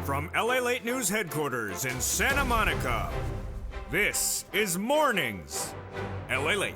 From LALATE News Headquarters in Santa Monica, this is Mornings LALATE.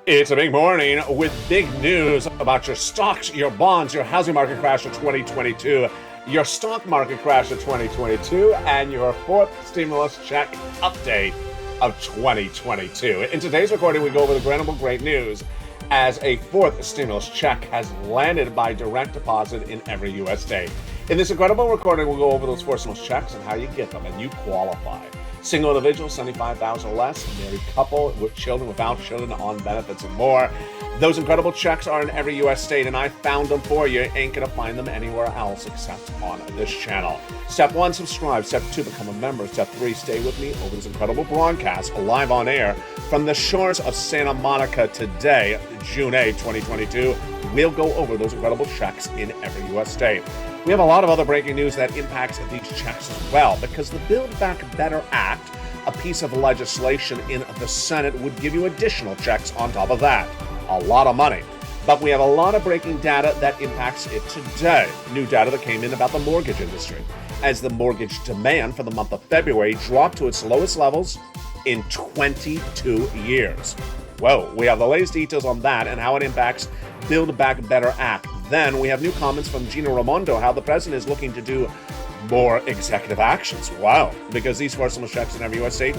It's a big morning with big news about your stocks, your bonds, your housing market crash of 2022, your stock market crash of 2022, and your fourth stimulus check update of 2022. In today's recording, we go over the incredible great news as a fourth stimulus check has landed by direct deposit in every U.S. state. In this incredible recording, we'll go over those four stimulus checks and how you get them, and you qualify. Single individual, $75,000 or less. Married couple with children, without children, on benefits, and more. Those incredible checks are in every U.S. state, and I found them for you. Ain't gonna find them anywhere else except on this channel. Step 1, subscribe. Step 2, become a member. Step 3, stay with me over this incredible broadcast live on air from the shores of Santa Monica today, June 8, 2022. We'll go over those incredible checks in every U.S. state. We have a lot of other breaking news that impacts these checks as well, because the Build Back Better Act, a piece of legislation in the Senate, would give you additional checks on top of that. A lot of money. But we have a lot of breaking data that impacts it today. New data that came in about the mortgage industry, as the mortgage demand for the month of February dropped to its lowest levels in 22 years. Whoa, we have the latest details on that and how it impacts Build Back Better Act. Then we have new comments from Gina Raimondo, how the president is looking to do more executive actions. Wow, because these four stimulus checks in every U.S. state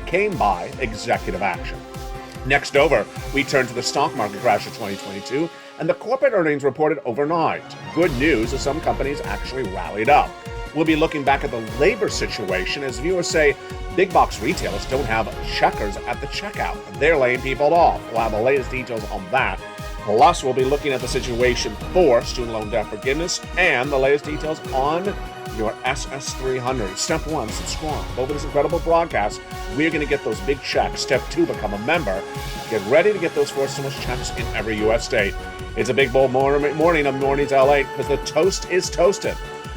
came by executive action. Next over, we turn to the stock market crash of 2022 and the corporate earnings reported overnight. Good news is some companies actually rallied up. We'll be looking back at the labor situation as viewers say big box retailers don't have checkers at the checkout. They're laying people off. We'll have the latest details on that. Plus, we'll be looking at the situation for student loan debt forgiveness and the latest details on your SS300. Step 1, subscribe. Over this incredible broadcast, we're going to get those big checks. Step 2, become a member. Get ready to get those four stimulus checks in every U.S. state. It's a big, bold morning of Mornings LA because the toast is toasted.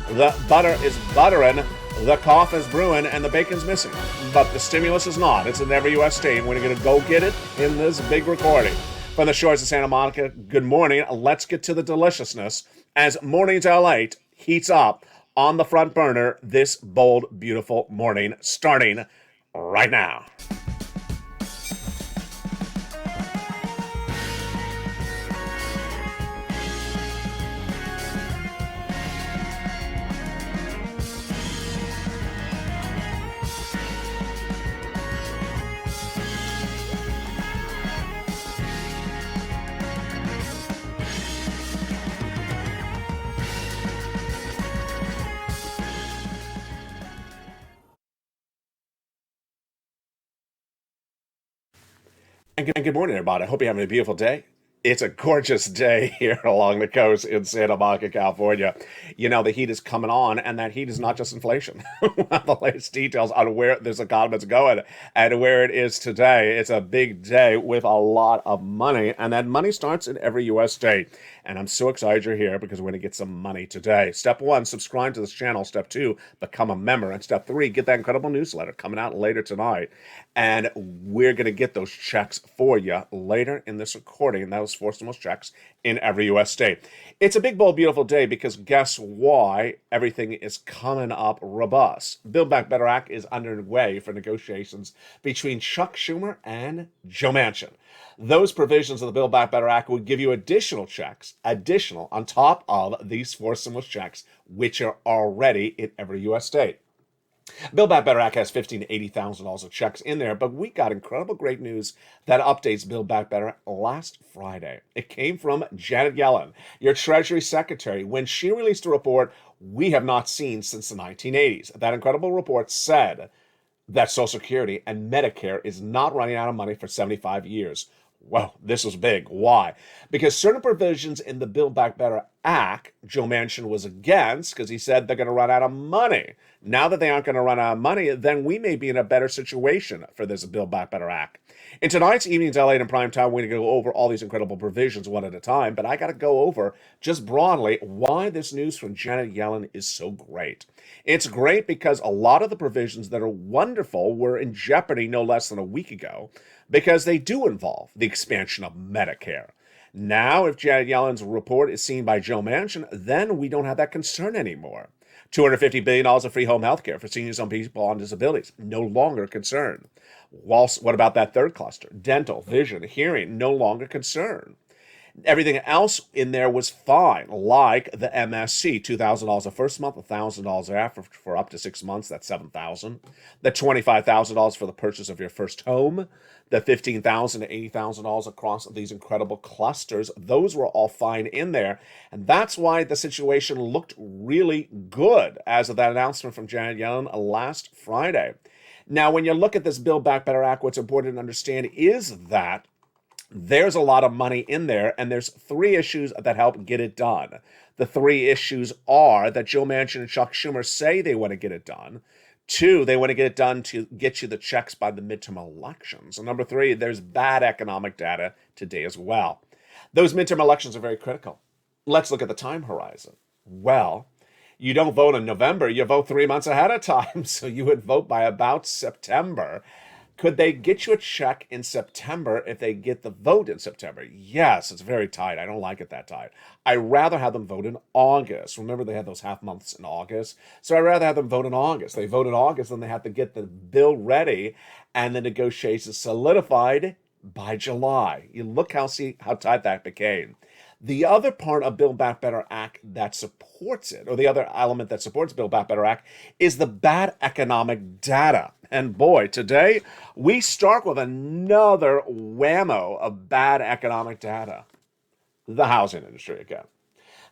The butter is buttering, the coffee is brewing, and the bacon's missing. But the stimulus is not. It's in every U.S. state, and we're going to go get it in this big recording. From the shores of Santa Monica, good morning. Let's get to the deliciousness as Mornings LA heats up on the front burner this bold, beautiful morning, starting right now. And good morning, everybody. I hope you're having a beautiful day. It's a gorgeous day here along the coast in Santa Monica, California. You know, the heat is coming on, and that heat is not just inflation. The latest details on where this economy's going and where it is today. It's a big day with a lot of money, and that money starts in every U.S. state. And I'm so excited you're here because we're going to get some money today. Step 1, subscribe to this channel. Step 2, become a member. And step 3, get that incredible newsletter coming out later tonight. And we're going to get those checks for you later in this recording. Those four stimulus checks in every U.S. state. It's a big, bold, beautiful day because guess why? Everything is coming up robust. Build Back Better Act is underway for negotiations between Chuck Schumer and Joe Manchin. Those provisions of the Build Back Better Act would give you additional checks, on top of these four stimulus checks, which are already in every U.S. state. Build Back Better Act has $15,000 to $80,000 of checks in there, but we got incredible great news that updates Build Back Better last Friday. It came from Janet Yellen, your Treasury Secretary, when she released a report we have not seen since the 1980s. That incredible report said that Social Security and Medicare is not running out of money for 75 years. Well, this was big. Why? Because certain provisions in the Build Back Better Act, Joe Manchin was against because he said they're going to run out of money. Now that they aren't going to run out of money, then we may be in a better situation for this Build Back Better Act. In tonight's Evenings LA in prime time, we're going to go over all these incredible provisions one at a time, but I got to go over just broadly why this news from Janet Yellen is so great. It's great because a lot of the provisions that are wonderful were in jeopardy no less than a week ago because they do involve the expansion of Medicare. Now, if Janet Yellen's report is seen by Joe Manchin, then we don't have that concern anymore. $250 billion of free home health care for seniors and people on disabilities. No longer a concern. Whilst, what about that third cluster? Dental, vision, hearing, no longer concern. Everything else in there was fine, like the MSC, $2,000 the first month, $1,000 after for up to 6 months, that's $7,000. The $25,000 for the purchase of your first home, the $15,000 to $80,000 across these incredible clusters, those were all fine in there. And that's why the situation looked really good as of that announcement from Janet Yellen last Friday. Now, when you look at this Build Back Better Act, what's important to understand is that there's a lot of money in there, and there's three issues that help get it done. The three issues are that Joe Manchin and Chuck Schumer say they want to get it done. Two, they want to get it done to get you the checks by the midterm elections. And number three, there's bad economic data today as well. Those midterm elections are very critical. Let's look at the time horizon. Well, you don't vote in November, you vote 3 months ahead of time. So you would vote by about September. Could they get you a check in September if they get the vote in September? Yes, it's very tight. I don't like it that tight. I'd rather have them vote in August. Remember, they had those half months in August? So I'd rather have them vote in August. They vote in August, then they have to get the bill ready and the negotiations solidified by July. You look how tight that became. The other part of Build Back Better Act that supports it, or the other element that supports Build Back Better Act, is the bad economic data. And boy, today we start with another whammo of bad economic data. The housing industry again.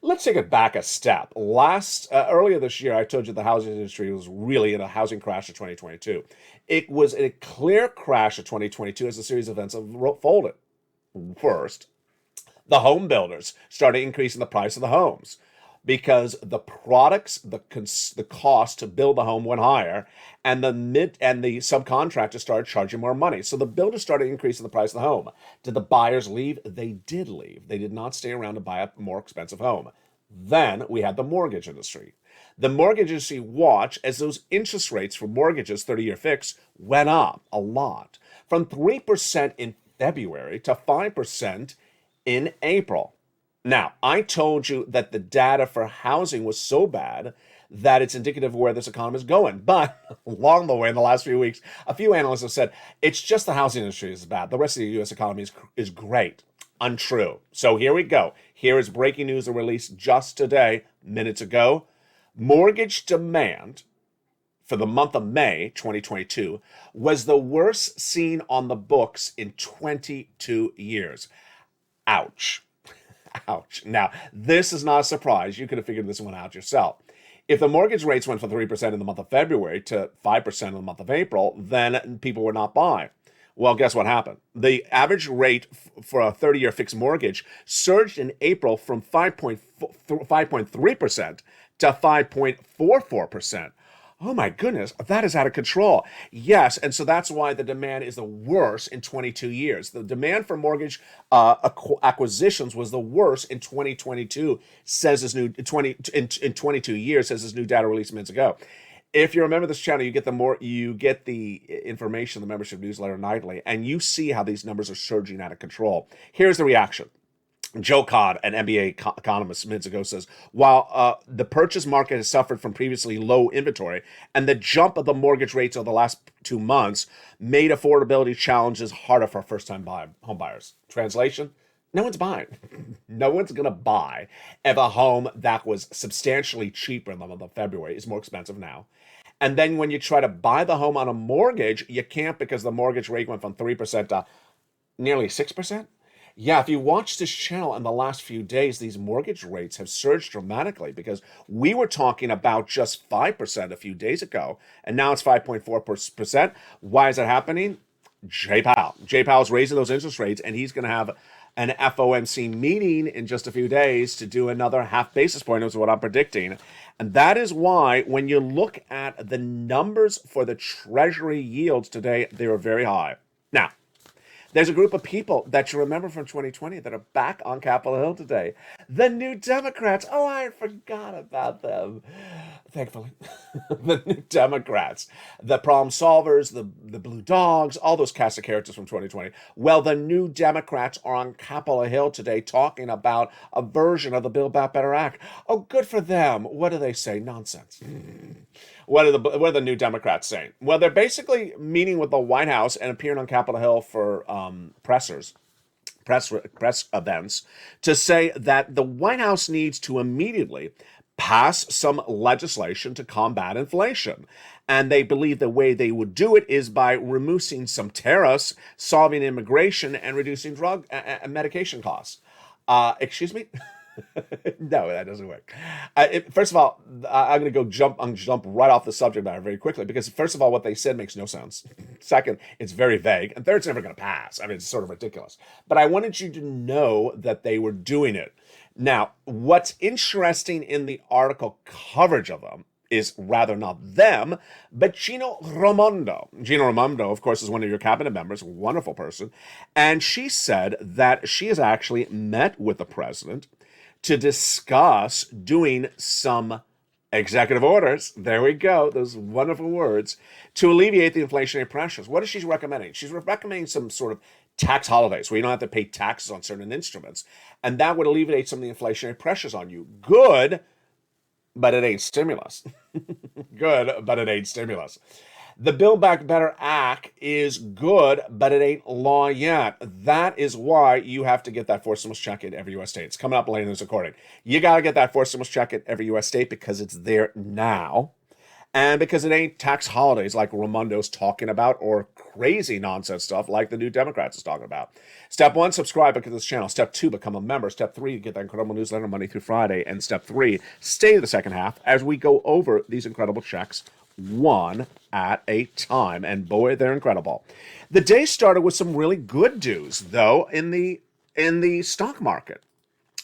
Let's take it back a step. Earlier this year, I told you the housing industry was really in a housing crash of 2022. It was a clear crash of 2022 as a series of events unfolded. First, the home builders started increasing the price of the homes because the products, the cost to build the home went higher, and the subcontractors started charging more money. So the builders started increasing the price of the home. Did the buyers leave? They did leave. They did not stay around to buy a more expensive home. Then we had the mortgage industry. The mortgage industry watched as those interest rates for mortgages, 30-year fixed, went up a lot, from 3% in February to 5% in April. Now, I told you that the data for housing was so bad that it's indicative of where this economy is going. But along the way, in the last few weeks, a few analysts have said, it's just the housing industry is bad. The rest of the U.S. economy is great. Untrue. So here we go. Here is breaking news released just today, minutes ago. Mortgage demand for the month of May 2022 was the worst seen on the books in 22 years. Ouch. Ouch. Now, this is not a surprise. You could have figured this one out yourself. If the mortgage rates went from 3% in the month of February to 5% in the month of April, then people would not buy. Well, guess what happened? The average rate for a 30-year fixed mortgage surged in April from 5.3% to 5.44%. Oh my goodness, that is out of control. Yes, and so that's why the demand is the worst in 22 years. The demand for mortgage acquisitions was the worst in 2022, says this new in 22 years, says this new data released minutes ago. If you remember this channel, you get the information, the membership newsletter nightly, and you see how these numbers are surging out of control. Here's the reaction. Joe Codd, an MBA economist minutes ago, says, while the purchase market has suffered from previously low inventory and the jump of the mortgage rates over the last 2 months made affordability challenges harder for first-time home buyers. Translation? No one's buying. No one's going to buy if a home that was substantially cheaper in the month of February is more expensive now. And then when you try to buy the home on a mortgage, you can't because the mortgage rate went from 3% to nearly 6%. Yeah, if you watch this channel in the last few days, these mortgage rates have surged dramatically because we were talking about just 5% a few days ago, and now it's 5.4%. Why is that happening? Jay Powell. Jay Powell's raising those interest rates, and he's going to have an FOMC meeting in just a few days to do another half basis point, is what I'm predicting. And that is why when you look at the numbers for the Treasury yields today, they are very high. Now, There's a group of people that you remember from 2020 that are back on Capitol Hill today. The New Democrats. Oh, I forgot about them. Thankfully. The New Democrats. The problem solvers, the blue dogs, all those cast of characters from 2020. Well, the New Democrats are on Capitol Hill today talking about a version of the Build Back Better Act. Oh, good for them. What do they say? Nonsense. What are the New Democrats saying? Well, they're basically meeting with the White House and appearing on Capitol Hill for press events to say that the White House needs to immediately pass some legislation to combat inflation. And they believe the way they would do it is by removing some tariffs, solving immigration, and reducing drug and medication costs. Excuse me? No, that doesn't work. First of all, I'm going to jump right off the subject matter very quickly because first of all, what they said makes no sense. Second, it's very vague, and third, it's never going to pass. I mean, it's sort of ridiculous. But I wanted you to know that they were doing it. Now, what's interesting in the article coverage of them is rather not them, but Gina Raimondo. Gina Raimondo, of course, is one of your cabinet members, a wonderful person, and she said that she has actually met with the president to discuss doing some executive orders, there we go, those wonderful words, to alleviate the inflationary pressures. What is she recommending? She's recommending some sort of tax holidays where you don't have to pay taxes on certain instruments, and that would alleviate some of the inflationary pressures on you. Good, but it ain't stimulus. Good, but it ain't stimulus. The Build Back Better Act is good, but it ain't law yet. That is why you have to get that forced stimulus check in every U.S. state. It's coming up later in this recording. You got to get that forced stimulus check in every U.S. state because it's there now. And because it ain't tax holidays like Raimondo's talking about or crazy nonsense stuff like the New Democrats is talking about. Step 1, subscribe to this channel. Step 2, become a member. Step 3, get that incredible newsletter Monday through Friday. And Step 3, stay to the second half as we go over these incredible checks one at a time. And boy, they're incredible. The day started with some really good news, though, in the stock market.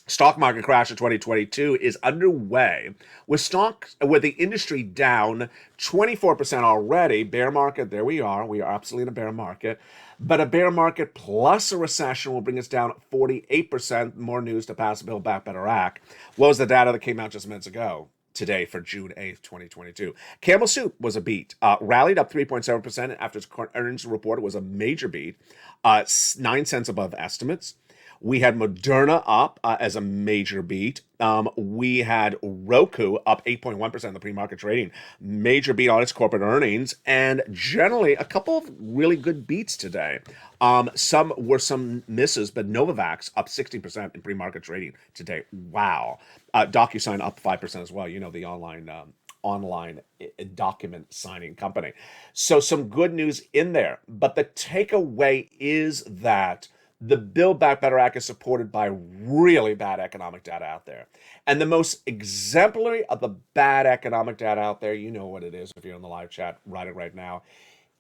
Stock market crash of 2022 is underway with the industry down 24% already. Bear market, there we are. We are absolutely in a bear market. But a bear market plus a recession will bring us down 48%. More news to pass the Build Back Better Act. What was the data that came out just minutes ago? Today for June 8th, 2022. Campbell Soup was a beat. Rallied up 3.7% after its earnings report. It was a major beat. 9 cents above estimates. We had Moderna up as a major beat. We had Roku up 8.1% in the pre-market trading. Major beat on its corporate earnings. And generally, a couple of really good beats today. Some were some misses, but Novavax up 60% in pre-market trading today. Wow. DocuSign up 5% as well. You know, the online document signing company. So some good news in there. But the takeaway is that the Build Back Better Act is supported by really bad economic data out there. And the most exemplary of the bad economic data out there, you know what it is if you're in the live chat, write it right now,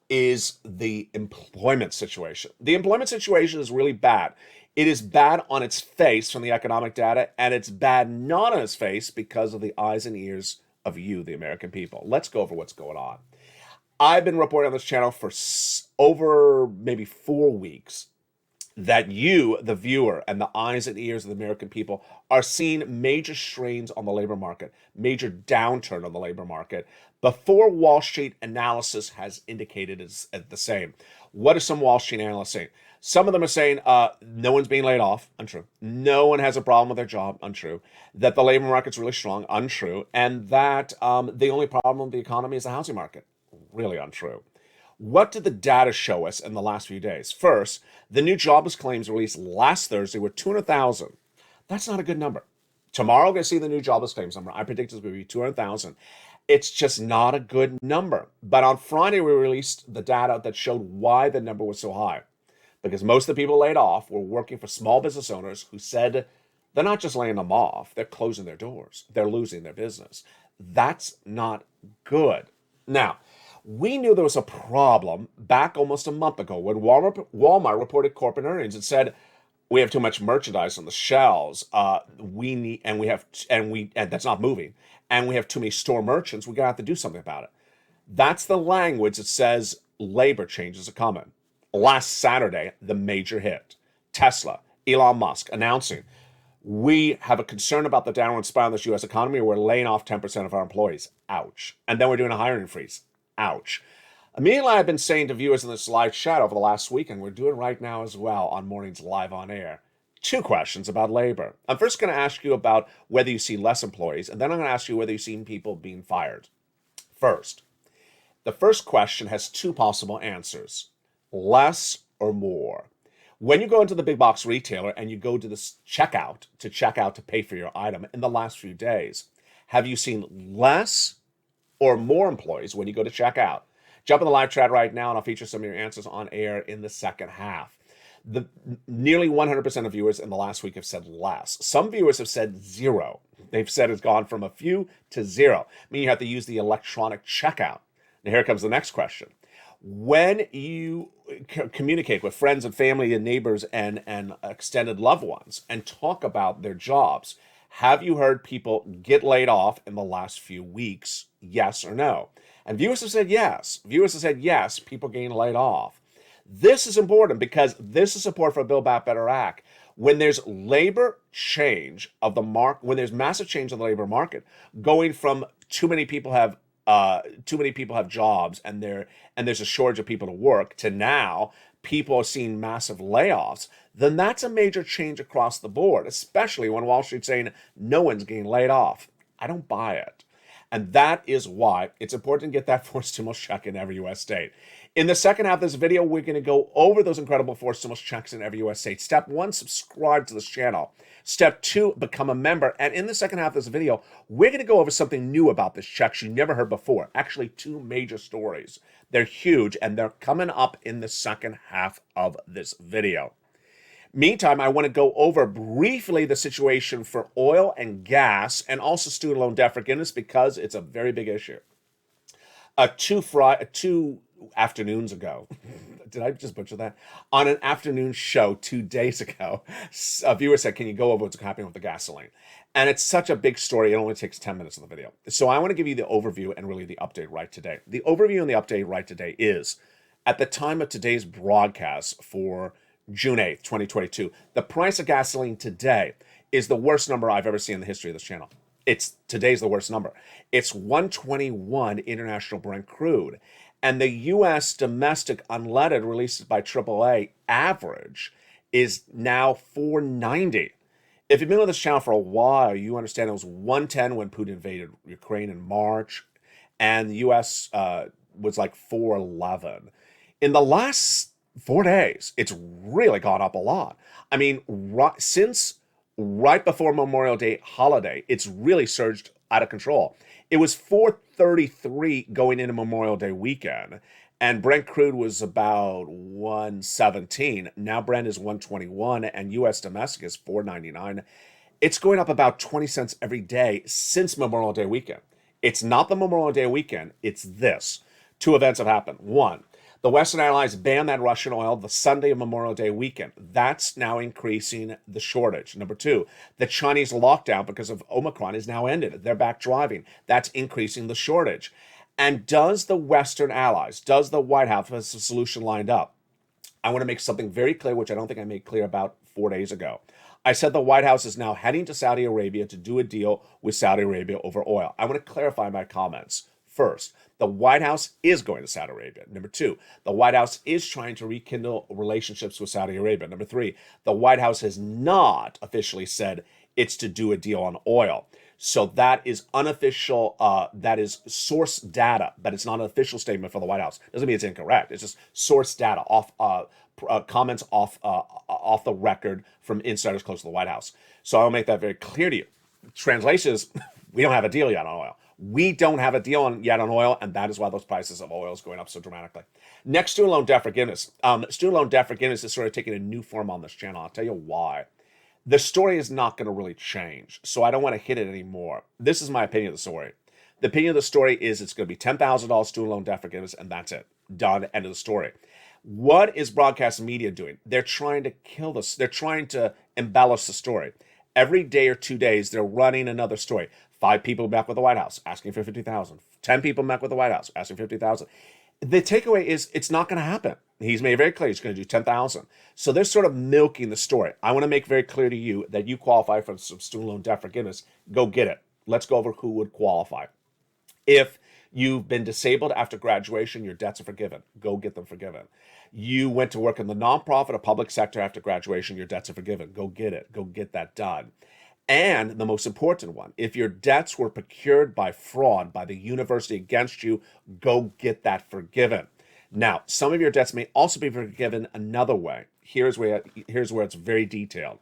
is the employment situation. The employment situation is really bad. It is bad on its face from the economic data, and it's bad not on its face because of the eyes and ears of you, the American people. Let's go over what's going on. I've been reporting on this channel for over maybe 4 weeks that you, the viewer, and the eyes and ears of the American people are seeing major strains on the labor market, major downturn on the labor market, before Wall Street analysis has indicated is the same. What are some Wall Street analysts saying? Some of them are saying no one's being laid off, untrue. No one has a problem with their job, untrue. That the labor market's really strong, untrue. And that the only problem with the economy is the housing market, really untrue. What did the data show us in the last few days? First, the new jobless claims released last Thursday were 200,000. That's not a good number. Tomorrow, we're going to see the new jobless claims number. I predict it's going to be 200,000. It's just not a good number. But on Friday, we released the data that showed why the number was so high. Because most of the people laid off were working for small business owners who said they're not just laying them off, they're closing their doors. They're losing their business. That's not good. Now, we knew there was a problem back almost a month ago when Walmart reported corporate earnings and said, we have too much merchandise on the shelves. And that's not moving. And we have too many store merchants. We're going to have to do something about it. That's the language that says labor changes are coming. Last Saturday, the major hit. Tesla, Elon Musk announcing, we have a concern about the downward spiral in this U.S. economy. We're laying off 10% of our employees. Ouch. And then we're doing a hiring freeze. Ouch. Immediately, I've been saying to viewers in this live chat over the last week, and we're doing right now as well on Mornings Live on Air, 2 questions about labor. I'm first going to ask you about whether you see less employees, and then I'm going to ask you whether you've seen people being fired. First, the first question has 2 possible answers, less or more. When you go into the big box retailer and you go to this checkout to pay for your item in the last few days, have you seen less or more employees when you go to checkout? Jump in the live chat right now and I'll feature some of your answers on air in the second half. Nearly 100% of viewers in the last week have said less. Some viewers have said 0. They've said it's gone from a few to 0. I mean, you have to use the electronic checkout. Now here comes the next question. When you communicate with friends and family and neighbors and extended loved ones and talk about their jobs, have you heard people get laid off in the last few weeks? Yes or no? And viewers have said yes. Viewers have said yes, people getting laid off. This is important because this is support for a Build Back Better Act. When there's labor change of the market, when there's massive change in the labor market, going from too many people have jobs and there's a shortage of people to work to now people are seeing massive layoffs, then that's a major change across the board, especially when Wall Street's saying no one's getting laid off. I don't buy it. And that is why it's important to get that forced stimulus check in every U.S. state. In the second half of this video, we're going to go over those incredible forced stimulus checks in every U.S. state. Step 1, subscribe to this channel. Step 2, become a member. And in the second half of this video, we're going to go over something new about this check you never heard before. Actually, 2 major stories. They're huge, and they're coming up in the second half of this video. Meantime, I want to go over briefly the situation for oil and gas and also student loan debt forgiveness because it's a very big issue. 2 afternoons ago, did I just butcher that? On an afternoon show 2 days ago, a viewer said, can you go over what's happening with the gasoline? And it's such a big story, it only takes 10 minutes of the video. So I want to give you the overview and really the update right today. The overview and the update right today is, at the time of today's broadcast for June 8th, 2022, the price of gasoline today is the worst number I've ever seen in the history of this channel. Today's the worst number. It's 121 international Brent crude. And the U.S. domestic unleaded released by AAA average is now 490. If you've been on this channel for a while, you understand it was 110 when Putin invaded Ukraine in March, and the U.S. Was like 411. In the last 4 days, it's really gone up a lot. I mean, since right before Memorial Day holiday, it's really surged out of control. It was 433 going into Memorial Day weekend, and Brent crude was about 117. Now Brent is 121, and U.S. domestic is 499. It's going up about 20 cents every day since Memorial Day weekend. It's not the Memorial Day weekend, it's this. 2 events have happened. 1, the Western Allies banned that Russian oil the Sunday of Memorial Day weekend. That's now increasing the shortage. Number 2, the Chinese lockdown because of Omicron is now ended. They're back driving. That's increasing the shortage. And does the Western Allies, does the White House have a solution lined up? I want to make something very clear, which I don't think I made clear about 4 days ago. I said the White House is now heading to Saudi Arabia to do a deal with Saudi Arabia over oil. I want to clarify my comments. First, the White House is going to Saudi Arabia. Number 2, the White House is trying to rekindle relationships with Saudi Arabia. Number 3, the White House has not officially said it's to do a deal on oil. So that is unofficial, that is source data, but it's not an official statement for the White House. Doesn't mean it's incorrect. It's just source data, comments off the record from insiders close to the White House. So I'll make that very clear to you. Translation is, we don't have a deal yet on oil. We don't have a deal yet on oil, and that is why those prices of oil is going up so dramatically. Next, student loan debt forgiveness. Student loan debt forgiveness is sort of taking a new form on this channel. I'll tell you why. The story is not going to really change, so I don't want to hit it anymore. This is my opinion of the story. The opinion of the story is it's going to be $10,000 student loan debt forgiveness, and that's it. Done. End of the story. What is broadcast media doing? They're trying to kill this. They're trying to embellish the story. Every day or 2 days, they're running another story. 5 people met with the White House asking for $50,000. 10 people met with the White House asking for $50,000. The takeaway is it's not going to happen. He's made it very clear he's going to do 10,000. So they're sort of milking the story. I want to make very clear to you that you qualify for some student loan debt forgiveness. Go get it. Let's go over who would qualify. If you've been disabled after graduation, your debts are forgiven. Go get them forgiven. You went to work in the nonprofit or public sector after graduation, your debts are forgiven. Go get it. Go get that done. And the most important one, if your debts were procured by fraud by the university against you, go get that forgiven. Now, some of your debts may also be forgiven another way. Here's where it's very detailed.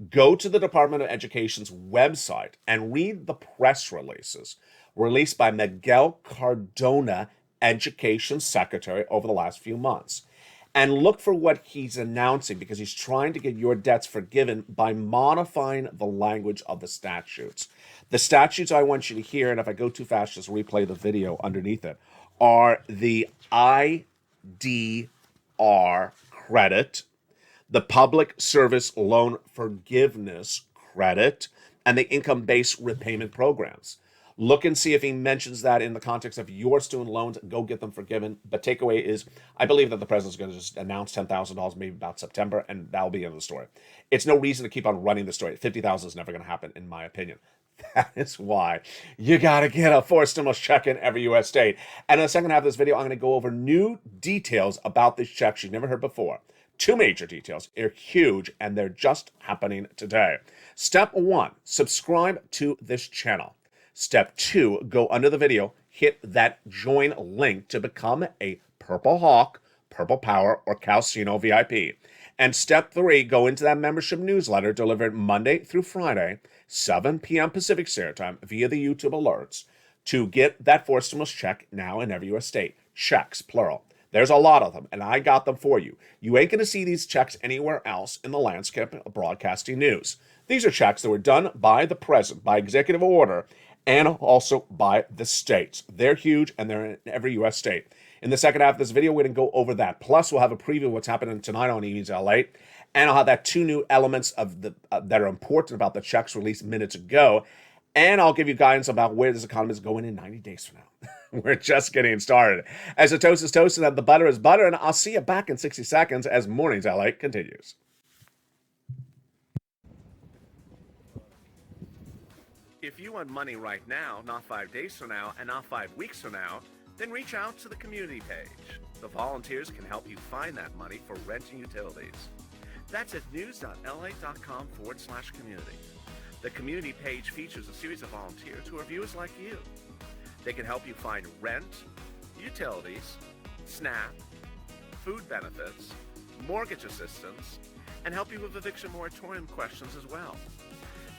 Go to the Department of Education's website and read the press releases released by Miguel Cardona, Education Secretary, over the last few months. And look for what he's announcing, because he's trying to get your debts forgiven by modifying the language of the statutes. The statutes I want you to hear, and if I go too fast, just replay the video underneath it, are the IDR credit, the Public Service Loan Forgiveness credit, and the income-based repayment programs. Look and see if he mentions that in the context of your student loans. Go get them forgiven. But takeaway is, I believe that the president's going to just announce $10,000 maybe about September, and that'll be the end of the story. It's no reason to keep on running the story. 50,000 is never going to happen, in my opinion. That is why you got to get a forced stimulus check in every U.S. state. And in the second half of this video, I'm going to go over new details about these checks you've never heard before. Two major details. They're huge, and they're just happening today. Step 1, subscribe to this channel. Step 2, go under the video, hit that join link to become a Purple Hawk, Purple Power, or Calcino VIP. And step 3, go into that membership newsletter delivered Monday through Friday, 7 p.m. Pacific Standard Time via the YouTube alerts to get that forced stimulus check now in every U.S. state. Checks, plural. There's a lot of them, and I got them for you. You ain't going to see these checks anywhere else in the landscape of broadcasting news. These are checks that were done by the president, by executive order, and also by the states. They're huge, and they're in every U.S. state. In the second half of this video, we're going to go over that. Plus, we'll have a preview of what's happening tonight on Evenings LA, and I'll have that 2 new elements of the that are important about the checks released minutes ago, and I'll give you guidance about where this economy is going in 90 days from now. We're just getting started. As the toast is toasted and the butter is butter, and I'll see you back in 60 seconds as Mornings LA continues. If you want money right now, not 5 days from now, and not 5 weeks from now, then reach out to the community page. The volunteers can help you find that money for rent and utilities. That's at news.la.com/community. The community page features a series of volunteers who are viewers like you. They can help you find rent, utilities, SNAP, food benefits, mortgage assistance, and help you with eviction moratorium questions as well.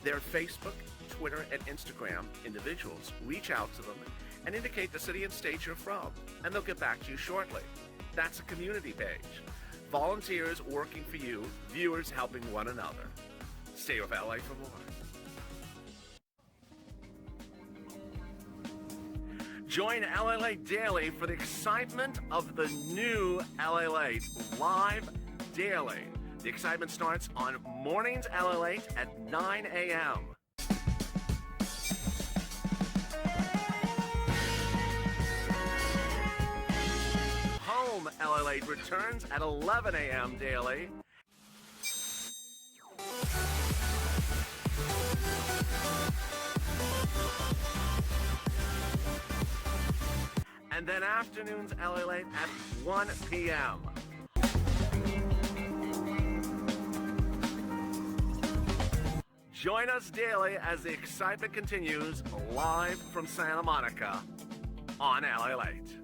Their Facebook, Twitter, and Instagram individuals reach out to them and indicate the city and state you're from, and they'll get back to you shortly. That's a community page. Volunteers working for you, viewers helping one another. Stay with LA for more. Join LALATE Daily for the excitement of the new LALATE live daily. The excitement starts on Mornings LALATE at 9 a.m. Home LALATE returns at 11 a.m. daily. And then afternoons LALATE at 1 p.m. Join us daily as the excitement continues live from Santa Monica on LALATE.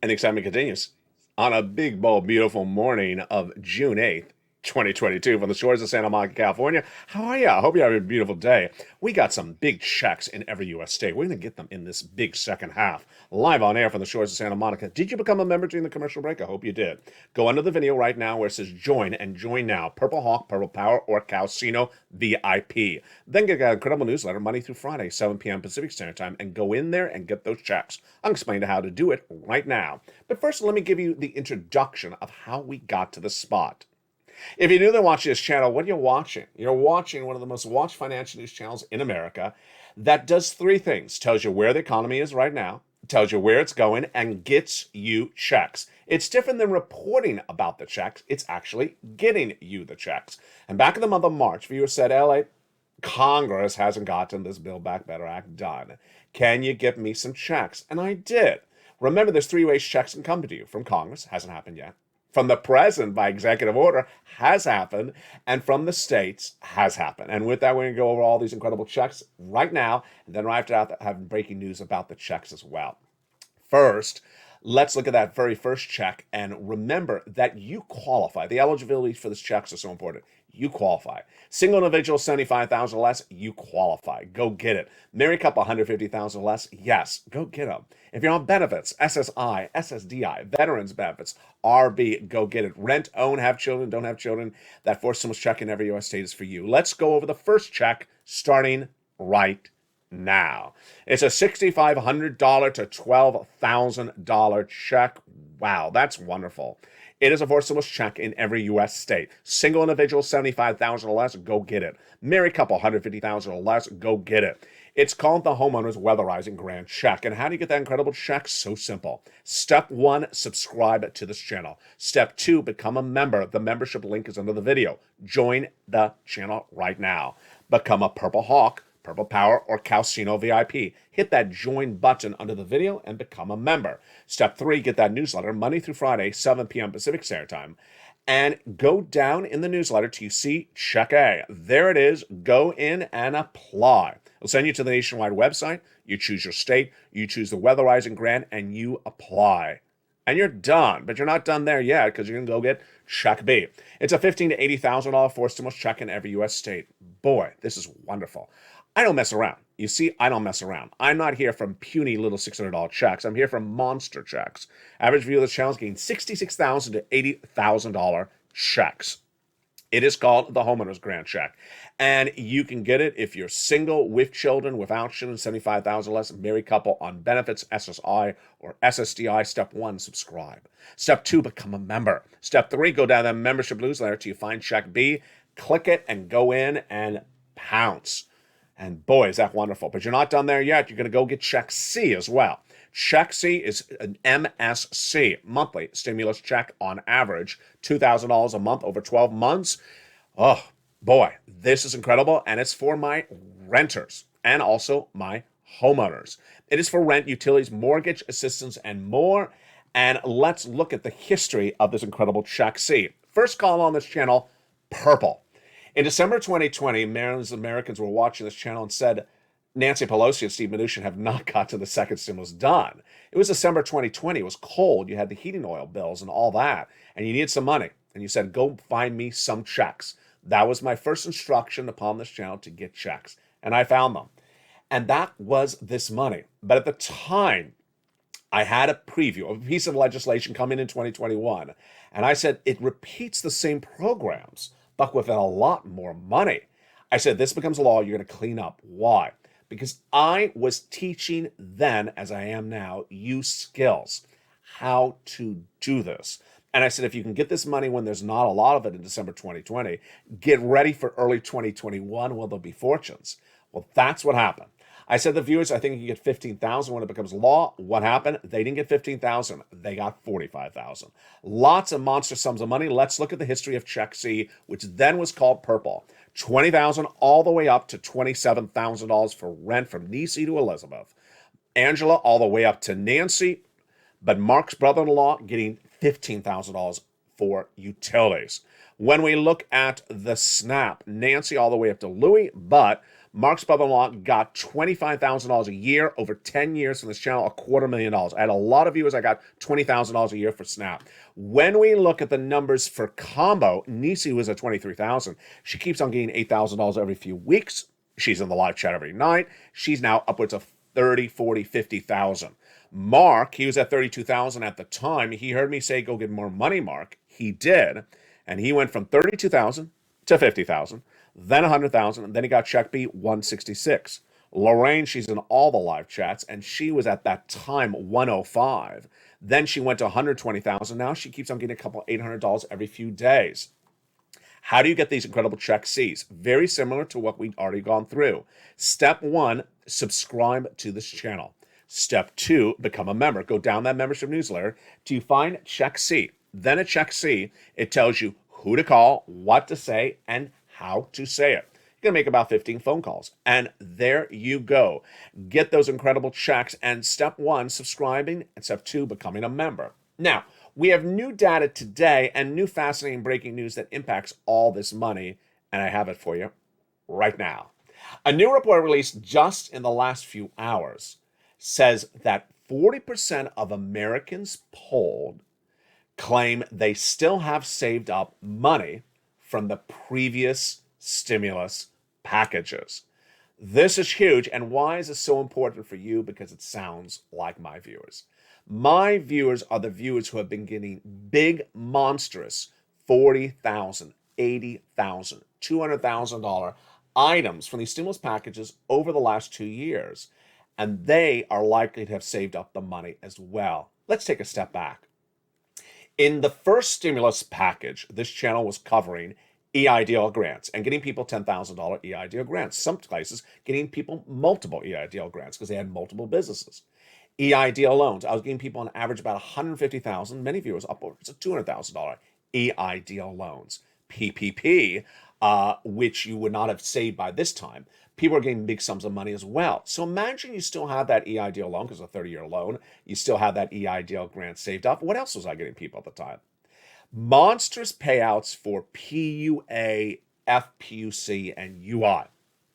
And the excitement continues on a big, bold, beautiful morning of June 8th, 2022 from the shores of Santa Monica, California. How are you? I hope you have a beautiful day. We got some big checks in every U.S. state. We're going to get them in this big second half. Live on air from the shores of Santa Monica. Did you become a member during the commercial break? I hope you did. Go under the video right now where it says join and join now. Purple Hawk, Purple Power, or Calcino VIP. Then get an incredible newsletter Monday through Friday, 7 p.m. Pacific Standard Time, and go in there and get those checks. I'll explain how to do it right now. But first, let me give you the introduction of how we got to this spot. If you're new to watching this channel, what are you watching? You're watching one of the most watched financial news channels in America. that does three things. Tells you where the economy is right now, tells you where it's going, and gets you checks. It's different than reporting about the checks. It's actually getting you the checks. And back in the month of March, viewers said, LA, Congress hasn't gotten this Build Back Better Act done. Can you give me some checks? And I did. Remember, there's three ways checks can come to you. From Congress, hasn't happened yet. From the president by executive order, has happened. And from the states, has happened. And with that, we're going to go over all these incredible checks right now. And then right after that, have breaking news about the checks as well. First, let's look at that very first check and remember that you qualify. The eligibility for this checks are so important. You qualify. Single individual, 75,000 or less, you qualify. Go get it. Married couple, 150,000 or less, yes, go get them. If you're on benefits, SSI, SSDI, veterans benefits, RB, go get it. Rent, own, have children, don't have children, that forced stimulus check in every U.S. state is for you. Let's go over the first check starting right now. It's a $6,500 to $12,000 check. Wow, that's wonderful. It is a forced stimulus check in every U.S. state. Single individual, 75,000 or less, go get it. Married couple, 150,000 or less, go get it. It's called the Homeowners Weatherizing Grant Check. And how do you get that incredible check? So simple. Step 1, subscribe to this channel. Step 2, become a member. The membership link is under the video. Join the channel right now. Become a Purple Hawk, Purple Power, or Calcino VIP. Hit that join button under the video and become a member. Step 3, get that newsletter Monday through Friday, 7 p.m. Pacific Standard Time. And go down in the newsletter till you see Check A. There it is. Go in and apply. It'll send you to the nationwide website. You choose your state. You choose the weatherizing grant, and you apply. And you're done. But you're not done there yet because you're going to go get Check B. It's a $15,000 to $80,000 forced stimulus check in every U.S. state. Boy, this is wonderful. I don't mess around. You see, I don't mess around. I'm not here from puny little $600 checks. I'm here from monster checks. Average view of this channel is getting $66,000 to $80,000 checks. It is called the Homeowners Grant Check. And you can get it if you're single, with children, without children, 75,000 less, married couple on benefits, SSI or SSDI. Step 1, subscribe. Step 2, become a member. Step 3, go down that membership newsletter till you find Check B, click it, and go in and pounce. And boy, is that wonderful. But you're not done there yet. You're going to go get Check C as well. Check C is an MSC, monthly stimulus check on average, $2,000 a month over 12 months. Oh, boy, this is incredible. And it's for my renters and also my homeowners. It is for rent, utilities, mortgage assistance, and more. And let's look at the history of this incredible Check C. First call on this channel, Purple. In December 2020, millions of Americans were watching this channel and said, Nancy Pelosi and Steve Mnuchin have not gotten the second stimulus done. It was December 2020. It was cold. You had the heating oil bills and all that, and you needed some money. And you said, go find me some checks. That was my first instruction upon this channel, to get checks. And I found them. And that was this money. But at the time, I had a preview of a piece of legislation coming in 2021. And I said, it repeats the same programs, but with a lot more money. I said, this becomes law, you're going to clean up. Why? Because I was teaching then, as I am now, you skills, how to do this. And I said, if you can get this money when there's not a lot of it in December 2020, get ready for early 2021 when there'll be fortunes. Well, that's what happened. I said to the viewers, I think you get 15,000 when it becomes law. What happened? They didn't get 15,000. They got 45,000. Lots of monster sums of money. Let's look at the history of Check C, which then was called Purple. 20,000 all the way up to $27,000 for rent from Niecy to Elizabeth. Angela all the way up to Nancy, but Mark's brother-in-law getting $15,000 for utilities. When we look at the SNAP, Nancy all the way up to Louis, but Mark's brother-in-law got $25,000 a year over 10 years from this channel, $250,000. I had a lot of viewers. I got $20,000 a year for SNAP. When we look at the numbers for combo, Niecy was at $23,000. She keeps on getting $8,000 every few weeks. She's in the live chat every night. She's now upwards of 30, 40, 50,000. Mark, he was at 32,000 at the time. He heard me say, go get more money, Mark. He did. And he went from 32,000 to 50,000. Then 100,000, and then he got Check B, 166. Lorraine, she's in all the live chats, and she was at that time 105. Then she went to 120,000. Now she keeps on getting a couple $800 every few days. How do you get these incredible check C's? Very similar to what we've already gone through. Step 1, subscribe to this channel. Step 2, become a member. Go down that membership newsletter till you find check C. Then at check C, it tells you who to call, what to say, and how to say it. You're going to make about 15 phone calls. And there you go. Get those incredible checks. And step 1, subscribing. And step 2, becoming a member. Now, we have new data today and new fascinating breaking news that impacts all this money. And I have it for you right now. A new report released just in the last few hours says that 40% of Americans polled claim they still have saved up money from the previous stimulus packages. This is huge. And why is this so important for you? Because it sounds like my viewers. My viewers are the viewers who have been getting big, monstrous $40,000, $80,000, $200,000 items from these stimulus packages over the last 2 years. And they are likely to have saved up the money as well. Let's take a step back. In the first stimulus package, this channel was covering EIDL grants and getting people $10,000 EIDL grants. Some places getting people multiple EIDL grants because they had multiple businesses. EIDL loans, I was getting people on average about $150,000, many viewers upwards of $200,000 EIDL loans. PPP, which you would not have saved by this time, people are getting big sums of money as well. So imagine you still have that EIDL loan, because it's a 30-year loan, you still have that EIDL grant saved up. What else was I getting people at the time? Monstrous payouts for PUA, FPUC, and UI.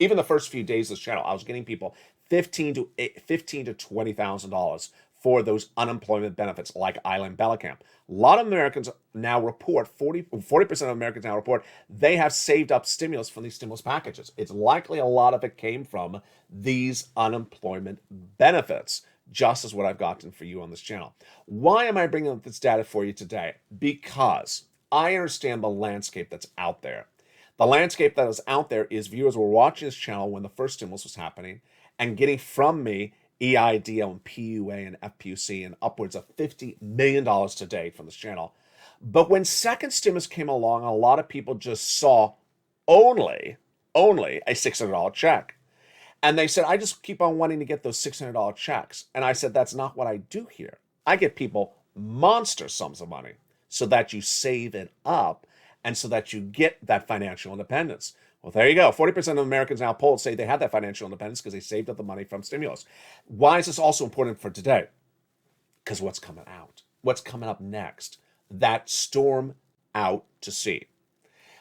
Even the first few days of this channel, I was getting people $15,000 to $20,000 for those unemployment benefits like Island Bellicamp. A lot of Americans now report, 40% of Americans now report they have saved up stimulus from these stimulus packages. It's likely a lot of it came from these unemployment benefits, just as what I've gotten for you on this channel. Why am I bringing up this data for you today? Because I understand the landscape that's out there. The landscape that is out there is viewers were watching this channel when the first stimulus was happening and getting from me EIDL and PUA and FPUC and upwards of $50 million to date from this channel. But when second stimulus came along, a lot of people just saw only a $600 check. And they said, I just keep on wanting to get those $600 checks. And I said, that's not what I do here. I get people monster sums of money so that you save it up and so that you get that financial independence. Well, there you go. 40% of Americans now polled say they have that financial independence because they saved up the money from stimulus. Why is this also important for today? Because what's coming out? What's coming up next? That storm out to sea.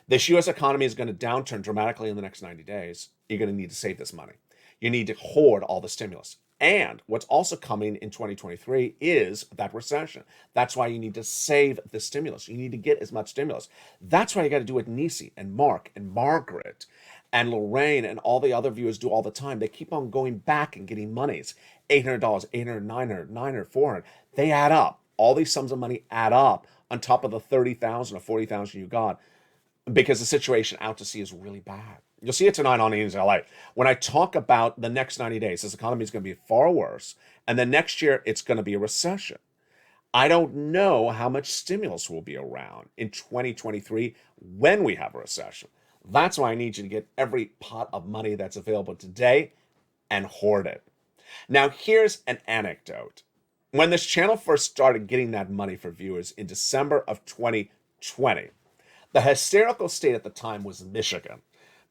This U.S. economy is going to downturn dramatically in the next 90 days. You're going to need to save this money. You need to hoard all the stimulus. And what's also coming in 2023 is that recession. That's why you need to save the stimulus. You need to get as much stimulus. That's why you got to do what Nisi and Mark and Margaret and Lorraine and all the other viewers do all the time. They keep on going back and getting monies. $800, $800, $900, $900, $400. They add up. All these sums of money add up on top of the $30,000 or $40,000 you got because the situation out to sea is really bad. You'll see it tonight on Ian's LA. When I talk about the next 90 days, this economy is going to be far worse. And then next year, it's going to be a recession. I don't know how much stimulus will be around in 2023 when we have a recession. That's why I need you to get every pot of money that's available today and hoard it. Now, here's an anecdote. When this channel first started getting that money for viewers in December of 2020, the hysterical state at the time was Michigan.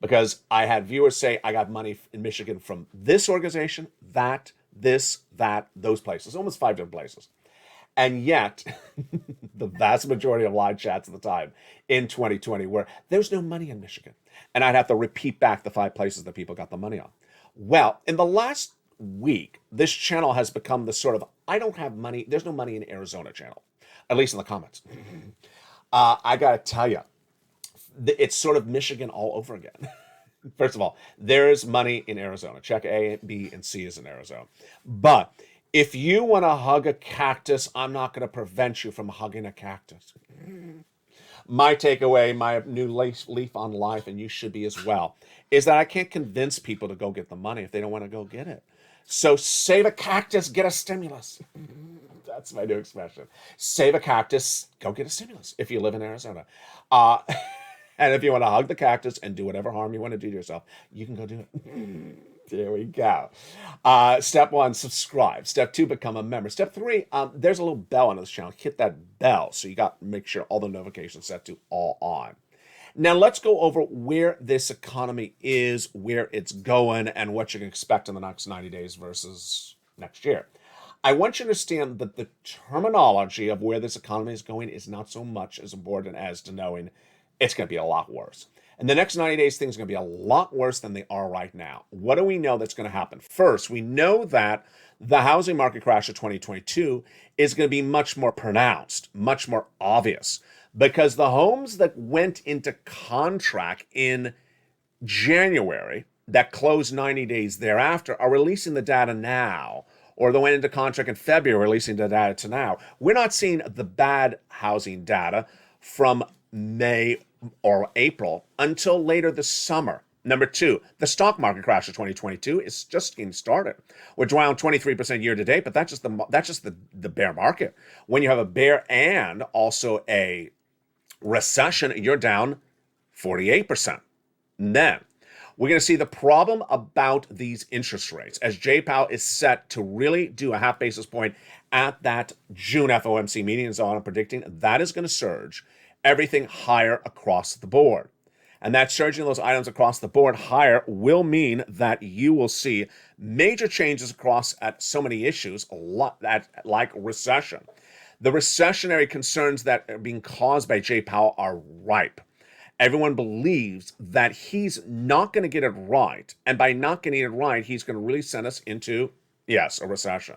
Because I had viewers say, I got money in Michigan from this organization, that, this, that, those places, almost 5 different places. And yet, the vast majority of live chats at the time in 2020 were, there's no money in Michigan. And I'd have to repeat back the 5 places that people got the money on. Well, in the last week, this channel has become the sort of, I don't have money, there's no money in Arizona channel, at least in the comments. I got to tell you, it's sort of Michigan all over again. First of all, there's money in Arizona. Check A, B, and C is in Arizona. But if you want to hug a cactus, I'm not going to prevent you from hugging a cactus. My takeaway, my new leaf on life, and you should be as well, is that I can't convince people to go get the money if they don't want to go get it. So save a cactus, get a stimulus. That's my new expression. Save a cactus, go get a stimulus if you live in Arizona. And if you want to hug the cactus and do whatever harm you want to do to yourself, you can go do it. There we go. Step 1, subscribe. Step 2, become a member. Step 3, there's a little bell on this channel. Hit that bell so you got to make sure all the notifications set to all on. Now let's go over where this economy is, where it's going, and what you can expect in the next 90 days versus next year. I want you to understand that the terminology of where this economy is going is not so much as important as to knowing it's going to be a lot worse. In the next 90 days, things are going to be a lot worse than they are right now. What do we know that's going to happen? First, we know that the housing market crash of 2022 is going to be much more pronounced, much more obvious, because the homes that went into contract in January that closed 90 days thereafter are releasing the data now, or they went into contract in February, releasing the data to now. We're not seeing the bad housing data from May or April until later this summer. Number 2, the stock market crash of 2022 is just getting started. We're down 23% year to date, but that's just the bear market. When you have a bear and also a recession, you're down 48%. And then we're going to see the problem about these interest rates as Jay Powell is set to really do a half basis point at that June FOMC meeting. And so I'm predicting that is going to surge everything higher across the board. And that surging those items across the board higher will mean that you will see major changes across at so many issues, a lot that like recession. The recessionary concerns that are being caused by Jay Powell are ripe. Everyone believes that he's not going to get it right. And by not getting it right, he's going to really send us into, yes, a recession.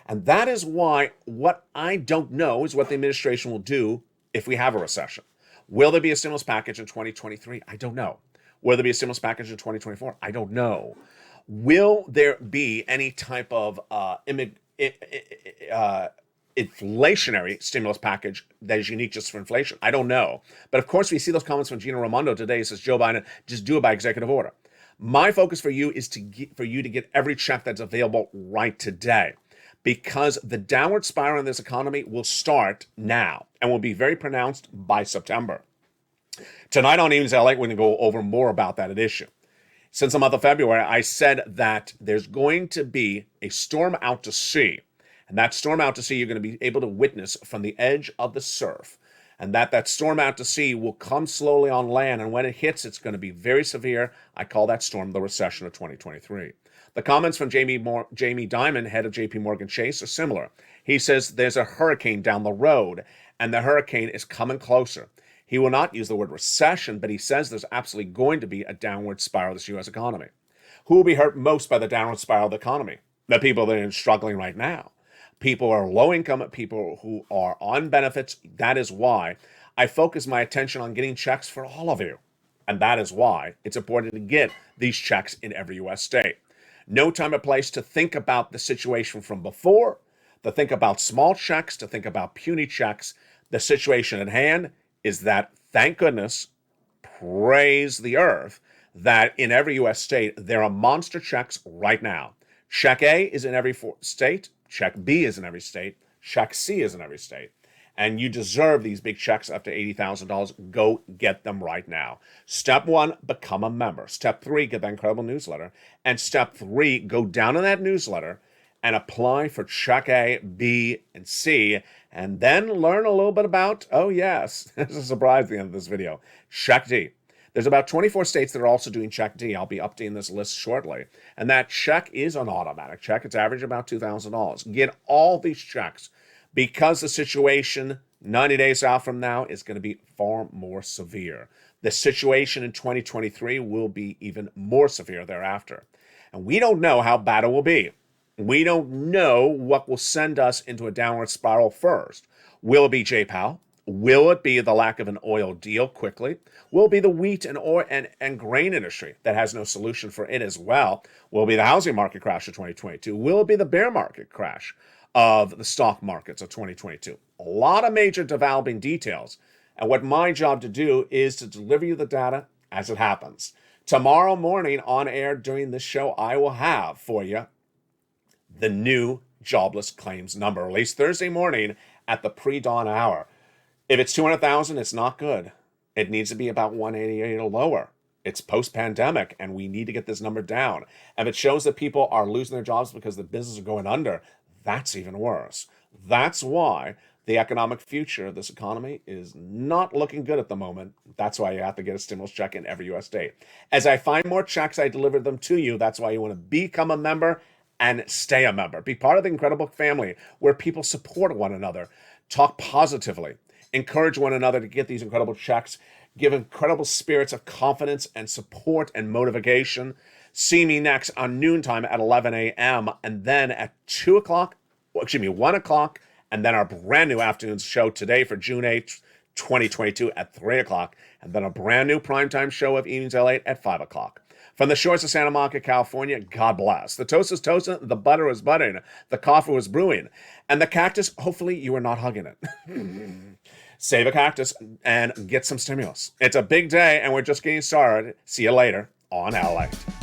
And that is why what I don't know is what the administration will do if we have a recession. Will there be a stimulus package in 2023? I don't know. Will there be a stimulus package in 2024? I don't know. Will there be any type of inflationary stimulus package that is unique just for inflation? I don't know. But of course, we see those comments from Gina Raimondo today. It says, Joe Biden, just do it by executive order. My focus for you is for you to get every check that's available right today, because the downward spiral in this economy will start now and will be very pronounced by September. Tonight on Evenings LA, we're going to go over more about that issue. Since the month of February, I said that there's going to be a storm out to sea. And that storm out to sea, you're going to be able to witness from the edge of the surf. And that storm out to sea will come slowly on land. And when it hits, it's going to be very severe. I call that storm the recession of 2023. The comments from Jamie Dimon, head of JP Morgan Chase, are similar. He says there's a hurricane down the road, and the hurricane is coming closer. He will not use the word recession, but he says there's absolutely going to be a downward spiral of this U.S. economy. Who will be hurt most by the downward spiral of the economy? The people that are struggling right now. People who are low income, people who are on benefits. That is why I focus my attention on getting checks for all of you. And that is why it's important to get these checks in every U.S. state. No time or place to think about the situation from before, to think about small checks, to think about puny checks. The situation at hand is that, thank goodness, praise the earth, that in every U.S. state, there are monster checks right now. Check A is in every state. Check B is in every state. Check C is in every state. And you deserve these big checks up to $80,000. Go get them right now. Step 1, become a member. Step 3, get that incredible newsletter. And step 3, go down in that newsletter and apply for check A, B, and C. And then learn a little bit about, oh yes, there's a surprise at the end of this video, check D. There's about 24 states that are also doing check D. I'll be updating this list shortly. And that check is an automatic check. It's average about $2,000. Get all these checks, because the situation 90 days out from now is going to be far more severe. The situation in 2023 will be even more severe thereafter. And we don't know how bad it will be. We don't know what will send us into a downward spiral first. Will it be Jay Powell? Will it be the lack of an oil deal quickly? Will it be the wheat and oil and grain industry that has no solution for it as well? Will it be the housing market crash of 2022? Will it be the bear market crash of the stock markets of 2022? A lot of major developing details. And what my job to do is to deliver you the data as it happens. Tomorrow morning on air during this show, I will have for you the new jobless claims number, released Thursday morning at the pre-dawn hour. If it's 200,000, it's not good. It needs to be about 188 or lower. It's post-pandemic, and we need to get this number down. And if it shows that people are losing their jobs because the businesses are going under, that's even worse. That's why the economic future of this economy is not looking good at the moment. That's why you have to get a stimulus check in every U.S. state. As I find more checks, I deliver them to you. That's why you want to become a member and stay a member. Be part of the incredible family where people support one another, talk positively, encourage one another to get these incredible checks, give incredible spirits of confidence and support and motivation. See me next on noontime at 11 a.m. and then at 1 o'clock, and then our brand new afternoon show today for June 8th, 2022 at 3 o'clock, and then a brand new primetime show of Evenings LATE at 5 o'clock. From the shores of Santa Monica, California, God bless. The toast is toasting, the butter is buttering, the coffee was brewing, and the cactus, hopefully you are not hugging it. Save a cactus and get some stimulus. It's a big day, and we're just getting started. See you later on LALATE.